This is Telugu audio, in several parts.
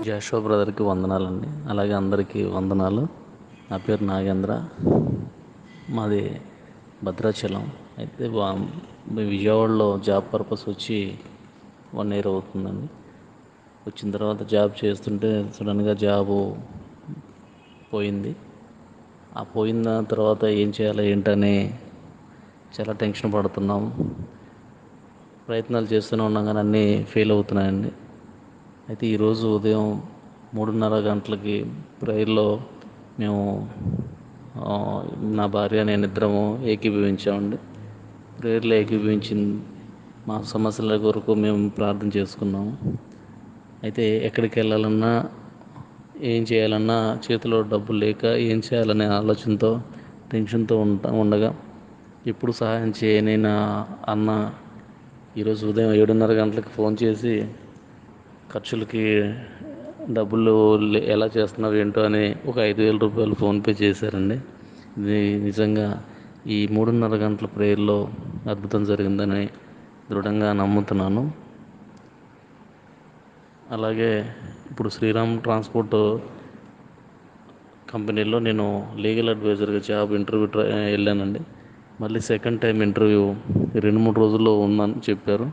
జాషువా బ్రదర్కి వందనాలండి. అలాగే అందరికీ వందనాలు. నా పేరు నాగేంద్ర. మాది భద్రాచలం. అయితే విజయవాడలో జాబ్ పర్పస్ వచ్చి 1 ఇయర్ అవుతుందండి. వచ్చిన తర్వాత జాబ్ చేస్తుంటే సడన్గా జాబు పోయింది. ఆ పోయిన తర్వాత ఏం చేయాలి ఏంటని చాలా టెన్షన్ పడుతున్నాం. ప్రయత్నాలు చేస్తూనే ఉన్నాం కానీ అన్నీ ఫెయిల్ అవుతున్నాయండి. అయితే ఈరోజు ఉదయం 3:30 గంటలకి ప్రేయర్లో మేము ఆ, నా భార్య నేను ఇద్దరము ఏకీభవించామండి. ప్రేయర్లో ఏకీభవించి మా సమస్యల కొరకు మేము ప్రార్థన చేసుకున్నాము. అయితే ఎక్కడికి వెళ్ళాలన్నా ఏం చేయాలన్నా చేతిలో డబ్బులు లేక ఏం చేయాలనే ఆలోచనతో టెన్షన్తో ఉండగా ఎప్పుడు సహాయం చేయని నా అన్న ఈరోజు ఉదయం 7:30 గంటలకు ఫోన్ చేసి ఖర్చులకి డబ్బులు ఎలా చేస్తున్నావు ఏంటో అని ఒక 5,000 రూపాయలు ఫోన్పే చేశారండి. ఇది నిజంగా ఈ 3:30 గంటల ప్రేయర్లో అద్భుతం జరిగిందని దృఢంగా నమ్ముతున్నాను. అలాగే ఇప్పుడు శ్రీరామ్ ట్రాన్స్పోర్ట్ కంపెనీలో నేను లీగల్ అడ్వైజర్గా జాబ్ ఇంటర్వ్యూ వెళ్ళానండి. మళ్ళీ సెకండ్ టైం ఇంటర్వ్యూ 2-3 రోజుల్లో ఉందని చెప్పారు.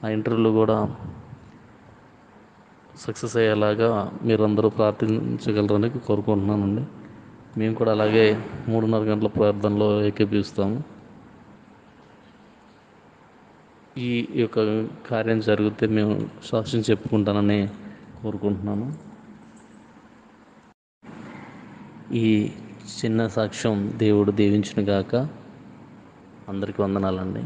ఆ ఇంటర్వ్యూలో కూడా సక్సెస్ అయ్యేలాగా మీరందరూ ప్రార్థించగలరని కోరుకుంటున్నానండి. మేము కూడా అలాగే 3:30 గంటల ప్రార్థనలో ఏకీభవిస్తాము. ఈ యొక్క కార్యం జరిగితే మేము సాక్ష్యం చెప్పుకుంటానని కోరుకుంటున్నాను. ఈ చిన్న సాక్ష్యం దేవుడు దీవించును గాక. అందరికీ వందనాలండి.